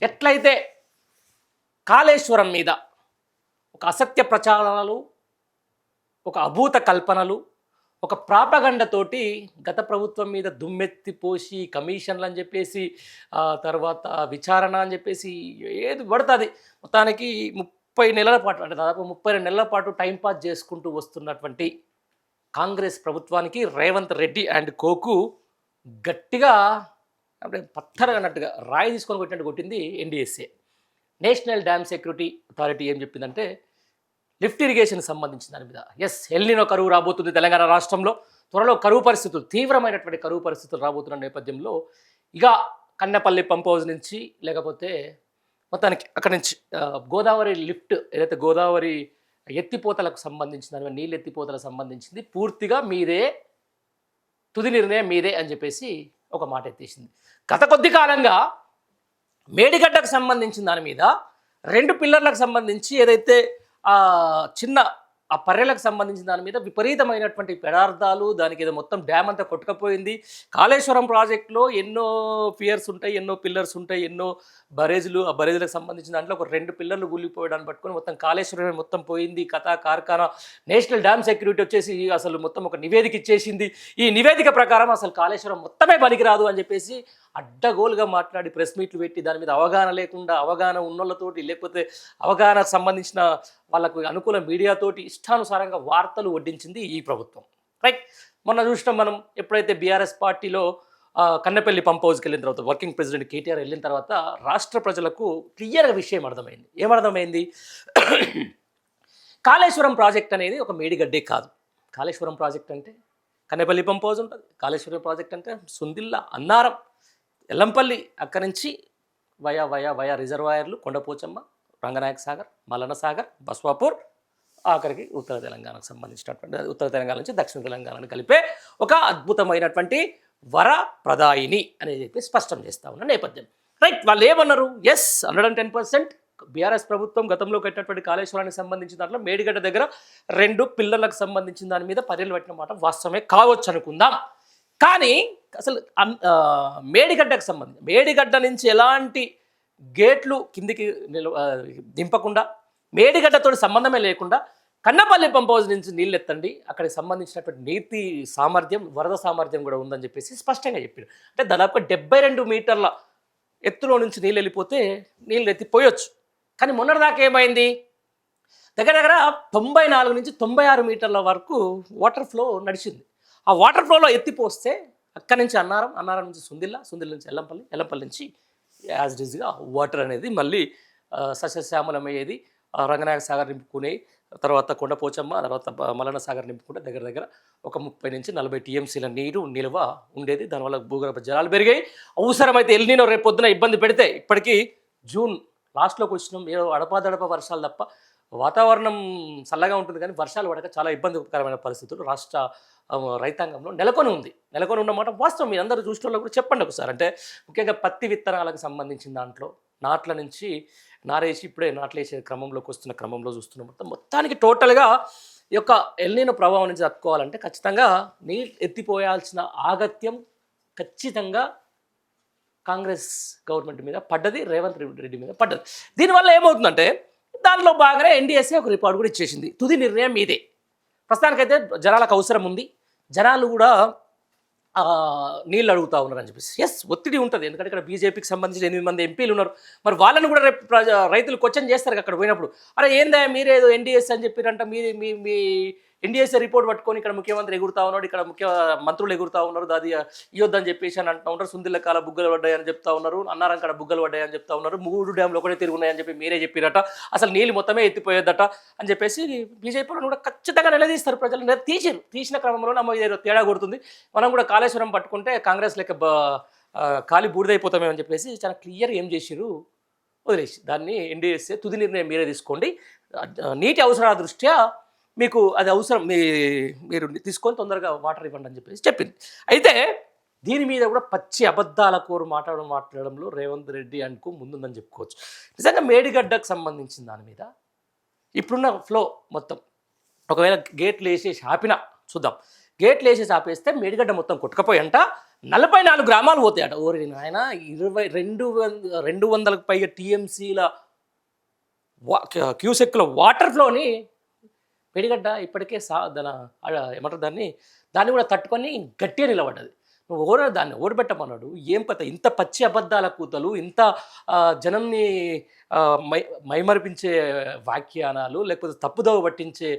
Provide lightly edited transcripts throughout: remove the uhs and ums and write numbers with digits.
ఎట్లయితే కాళేశ్వరం మీద ఒక అసత్య ప్రచారాలు, ఒక అభూత కల్పనలు, ఒక ప్రాపగండతోటి గత ప్రభుత్వం మీద దుమ్మెత్తి పోసి కమిషన్లు అని చెప్పేసి తర్వాత విచారణ అని చెప్పేసి ఏది పడుతుంది మొత్తానికి 30 నెలల పాటు, అంటే దాదాపు 32 నెలల పాటు టైంపాస్ చేసుకుంటూ వస్తున్నటువంటి కాంగ్రెస్ ప్రభుత్వానికి రేవంత్ రెడ్డి అండ్ కోకు గట్టిగా అంటే పత్తరగా అన్నట్టుగా రాయి తీసుకొని కొట్టినట్టు కొట్టింది NDSA. National dam security authority ఏం చెప్పిందంటే లిఫ్ట్ ఇరిగేషన్ సంబంధించిన దాని మీద ఎల్నినో కరువు రాబోతుంది తెలంగాణ రాష్ట్రంలో, త్వరలో కరువు పరిస్థితులు, తీవ్రమైనటువంటి కరువు పరిస్థితులు రాబోతున్న నేపథ్యంలో ఇక కన్నెపల్లి పంప్ హౌస్ నుంచి లేకపోతే మొత్తానికి అక్కడి నుంచి గోదావరి లిఫ్ట్ ఏదైతే గోదావరి ఎత్తిపోతలకు సంబంధించిన దాని నీళ్ళు ఎత్తిపోతలకు సంబంధించింది పూర్తిగా మీదే, తుది నిర్ణయం మీదే అని చెప్పేసి ఒక మాట ఎత్తేసింది. గత కొద్ది కాలంగా మేడిగడ్డకు సంబంధించిన దాని మీద 2 పిల్లర్లకు సంబంధించి ఏదైతే చిన్న ఆ పర్రెలకు సంబంధించిన దాని మీద విపరీతమైనటువంటి పెడార్థాలు, దానికి ఏదో మొత్తం డ్యామ్ అంతా కొట్టుకపోయింది. కాళేశ్వరం ప్రాజెక్టులో ఎన్నో పియర్స్ ఉంటాయి, ఎన్నో పిల్లర్స్ ఉంటాయి, ఎన్నో బరేజ్లు, ఆ బరేజ్లకు సంబంధించిన దాంట్లో ఒక 2 పిల్లర్లు కూలిపోయడానికి పట్టుకొని మొత్తం కాళేశ్వరం మొత్తం పోయింది. కథా కార్ఖానా నేషనల్ డ్యామ్ సెక్యూరిటీ వచ్చేసి అసలు మొత్తం ఒక నివేదిక ఇచ్చేసింది. ఈ నివేదిక ప్రకారం అసలు కాళేశ్వరం మొత్తమే పనికిరాదు అని చెప్పేసి అడ్డగోలుగా మాట్లాడి ప్రెస్ మీట్లు పెట్టి దాని మీద అవగాహన లేకుండా, అవగాహన ఉన్నోళ్ళతోటి లేకపోతే అవగాహనకు సంబంధించిన వాళ్ళకు అనుకూల మీడియాతోటి ఇష్టానుసారంగా వార్తలు వడ్డించింది ఈ ప్రభుత్వం. రైట్, మొన్న చూసినాం మనం ఎప్పుడైతే బీఆర్ఎస్ పార్టీలో కన్నెపల్లి పంప్ హౌస్కి వెళ్ళిన తర్వాత వర్కింగ్ ప్రెసిడెంట్ కేటీఆర్ వెళ్ళిన తర్వాత రాష్ట్ర ప్రజలకు క్లియర్గా విషయం అర్థమైంది. ఏమర్థమైంది? కాళేశ్వరం ప్రాజెక్ట్ అనేది ఒక మేడిగడ్డే కాదు. కాళేశ్వరం ప్రాజెక్ట్ అంటే కన్నెపల్లి పంప్ హౌస్ ఉంటుంది. కాళేశ్వరం ప్రాజెక్ట్ అంటే సుందిల్ల, అన్నారం, ఎల్లంపల్లి, అక్కడి నుంచి వయా రిజర్వాయర్లు, కొండపోచమ్మ, రంగనాయక సాగర్, మల్లన్న సాగర్, బస్వాపూర్, ఆఖరికి ఉత్తర తెలంగాణకు సంబంధించినటువంటి ఉత్తర తెలంగాణ నుంచి దక్షిణ తెలంగాణను కలిపే ఒక అద్భుతమైనటువంటి వర ప్రదాయిని అనేది చెప్పి స్పష్టం చేస్తూ ఉన్న నేపథ్యం. రైట్, వాళ్ళు ఏమన్నారు? 110% బీఆర్ఎస్ ప్రభుత్వం గతంలో కట్టినటువంటి కాళేశ్వరానికి సంబంధించిన దాంట్లో మేడిగడ్డ దగ్గర 2 పిల్లర్లకు సంబంధించిన దాని మీద పర్యలు పెట్టిన మాట వాస్తవమే కావచ్చు అనుకుందాం. కానీ అసలు మేడిగడ్డకు సంబంధించి మేడిగడ్డ నుంచి ఎలాంటి గేట్లు కిందికి దింపకుండా, మేడిగడ్డతో సంబంధమే లేకుండా కన్నపల్లి పంప్ హౌస్ నుంచి నీళ్ళు ఎత్తండి, అక్కడికి సంబంధించినటువంటి నీటి సామర్థ్యం, వరద సామర్థ్యం కూడా ఉందని చెప్పేసి స్పష్టంగా చెప్పారు. అంటే దాదాపుగా 72 మీటర్ల ఎత్తులో నుంచి నీళ్ళు వెళ్ళిపోతే నీళ్ళు ఎత్తిపోయొచ్చు. కానీ మొన్నటిదాకా ఏమైంది? దగ్గర 94 నుంచి 96 మీటర్ల వరకు వాటర్ ఫ్లో నడిచింది. ఆ వాటర్ ఫ్లోలో ఎత్తిపోస్తే అక్కడి నుంచి అన్నారం నుంచి సుందిల్ల నుంచి ఎల్లంపల్లి నుంచి యాజ్ డిజ్గా వాటర్ అనేది మళ్ళీ సస్యశ్యామలమయ్యేది. రంగనాయక సాగర్ నింపుకునే తర్వాత కొండపోచమ్మ, తర్వాత మల్లన్న సాగర్ నింపుకుంటే దగ్గర ఒక 30 నుంచి 40 టీఎంసీల నీరు నిల్వ ఉండేది. దానివల్ల భూగర్భ జలాలు పెరిగాయి. అవసరమైతే ఎల్నినో రేపు పొద్దున ఇబ్బంది పెడితే, ఇప్పటికీ జూన్ లాస్ట్లోకి వచ్చినాం, ఏదో అడపాదడప వర్షాలు తప్ప వాతావరణం చల్లగా ఉంటుంది కానీ వర్షాలు పడక చాలా ఇబ్బందికరమైన పరిస్థితులు రాష్ట్ర రైతాంగంలో నెలకొని ఉన్నమాట వాస్తవం. మీరు అందరూ చూసిన వాళ్ళు కూడా చెప్పండి ఒకసారి. అంటే ముఖ్యంగా పత్తి విత్తనాలకు సంబంధించిన దాంట్లో నాట్ల నుంచి నారేసి ఇప్పుడే నాట్లేసే క్రమంలోకి వస్తున్న క్రమంలో చూస్తున్నాం. మొత్తానికి టోటల్గా ఈ యొక్క ఎల్నినో ప్రభావం నుంచి తట్టుకోవాలంటే ఖచ్చితంగా నీళ్ళు ఎత్తిపోయాల్సిన ఆగత్యం ఖచ్చితంగా కాంగ్రెస్ గవర్నమెంట్ మీద పడ్డది, రేవంత్ రెడ్డి మీద పడ్డది. దీనివల్ల ఏమవుతుందంటే దానిలో బాగానే ఎన్డీఎస్ఏ ఒక రిపోర్ట్ కూడా ఇచ్చేసింది. తుది నిర్ణయం మీదే. ప్రస్తుతానికైతే జనాలకు అవసరం ఉంది, జనాలు కూడా నీళ్ళు అడుగుతూ ఉన్నారని చెప్పేసి ఒత్తిడి ఉంటుంది. ఎందుకంటే ఇక్కడ బీజేపీకి సంబంధించిన 8 మంది ఎంపీలు ఉన్నారు. మరి వాళ్ళని కూడా రేపు రైతులు క్వశ్చన్ చేస్తారు అక్కడ పోయినప్పుడు. అరే ఏందా మీరేదో ఎన్డీఎస్ అని చెప్పారంట, మీ ఎన్డీఎస్ఏ రిపోర్ట్ పట్టుకొని ఇక్కడ ముఖ్యమంత్రి ఎగురుతా ఉన్నాడు, ఇక్కడ మంత్రులు ఎగురుతా ఉన్నారు, అది ఇవ్వద్దని చెప్పేసి అని అంటూ ఉంటారు. సుందిల్ల కాల బుగ్గలు పడ్డాయని చెప్తా ఉన్నారు, అన్నారం కాడ బుగ్గలు పడ్డాయని చెప్తా ఉన్నారు, 3 డ్యామ్లు ఒకటే తిరుగున్నాయని చెప్పి మీరే చెప్పారట, అసలు నీళ్ళు మొత్తమే ఎత్తిపోయేదట అని చెప్పేసి బీజేపీలో కూడా ఖచ్చితంగా నిలదీస్తారు ప్రజలు. తీసిన క్రమంలో నమ్మ తేడా కొడుతుంది. మనం కూడా కాళేశ్వరం పట్టుకుంటే కాంగ్రెస్ లెక్క ఖాళీ బూడిదైపోతామేమని చెప్పేసి చాలా క్లియర్ ఏం చేసిరు వదిలేసి దాన్ని ఎన్డీఎస్ఏ తుది నిర్ణయం మీరే తీసుకోండి, నీటి అవసరాల దృష్ట్యా మీకు అది అవసరం, మీరు తీసుకొని తొందరగా వాటర్ ఇవ్వండి అని చెప్పేసి చెప్పింది. అయితే దీని మీద కూడా పచ్చి అబద్ధాల కోరు మాట్లాడడంలో రేవంత్ రెడ్డి అనుకో ముందుందని చెప్పుకోవచ్చు. నిజంగా మేడిగడ్డకు సంబంధించిన దాని మీద ఇప్పుడున్న ఫ్లో మొత్తం ఒకవేళ గేట్లు వేసేసి ఆపినా చూద్దాం, గేట్లు వేసేసి ఆపేస్తే మేడిగడ్డ మొత్తం కొట్టుకపోయంట 44 గ్రామాలు పోతాయట. ఓరి నాయన 200కు పైగా టీఎంసీల క్యూసెక్ల వాటర్ ఫ్లోని మేడిగడ్డ ఇప్పటికే ఏమంటారు దాన్ని కూడా తట్టుకొని గట్టిగా నిలబడ్డది. నువ్వు దాన్ని ఓడబెట్టమన్నాడు. ఏం పత ఇంత పచ్చి అబద్ధాల కూతలు, ఇంత జనంని మైమరిపించే వ్యాఖ్యానాలు, లేకపోతే తప్పుదోవ పట్టించే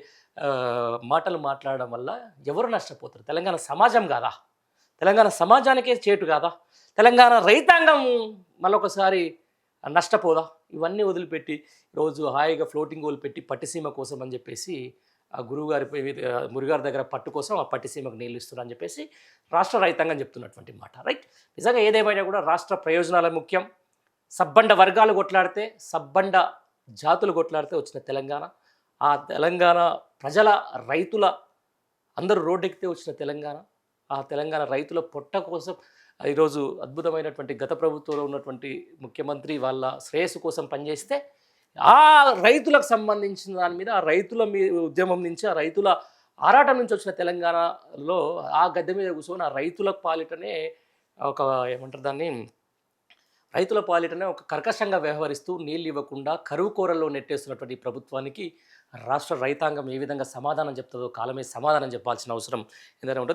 మాటలు మాట్లాడడం వల్ల ఎవరు నష్టపోతారు? తెలంగాణ సమాజం కాదా? తెలంగాణ సమాజానికే చేటు కాదా? తెలంగాణ రైతాంగం మళ్ళొకసారి నష్టపోదా? ఇవన్నీ వదిలిపెట్టి రోజు హాయిగా ఫ్లోటింగ్ గోల్ పెట్టి పట్టిసీమ కోసం అని చెప్పేసి ఆ గురువుగారి మురిగారి దగ్గర పట్టు కోసం ఆ పట్టిసీమకు నీళ్ళు ఇస్తున్నా అని చెప్పేసి రాష్ట్ర రైతాంగం చెప్తున్నటువంటి మాట. రైట్, నిజంగా ఏదేమైనా కూడా రాష్ట్ర ప్రయోజనాల ముఖ్యం. సబ్బండ వర్గాలు కొట్లాడితే, సబ్బండ జాతులు కొట్లాడితే వచ్చిన తెలంగాణ, ఆ తెలంగాణ ప్రజల రైతుల అందరూ రోడ్డెక్కితే వచ్చిన తెలంగాణ, ఆ తెలంగాణ రైతుల పొట్ట కోసం ఈరోజు అద్భుతమైనటువంటి గత ప్రభుత్వంలో ఉన్నటువంటి ముఖ్యమంత్రి వాళ్ళ శ్రేయస్సు కోసం పనిచేస్తే ఆ రైతులకు సంబంధించిన దాని మీద, ఆ రైతుల ఉద్యమం నుంచి, ఆ రైతుల ఆరాటం నుంచి వచ్చిన తెలంగాణలో ఆ గద్దె మీద కూర్చొని ఆ రైతుల పాలిటనే ఒక ఏమంటారు దాన్ని, రైతుల పాలిటనే ఒక కర్కశంగా వ్యవహరిస్తూ నీళ్ళు ఇవ్వకుండా కరువు కోరల్లో నెట్టేస్తున్నటువంటి ప్రభుత్వానికి రాష్ట్ర రైతాంగం ఏ విధంగా సమాధానం చెప్తుందో కాలమే సమాధానం చెప్పాల్సిన అవసరం ఏదైనా ఉంటుంది.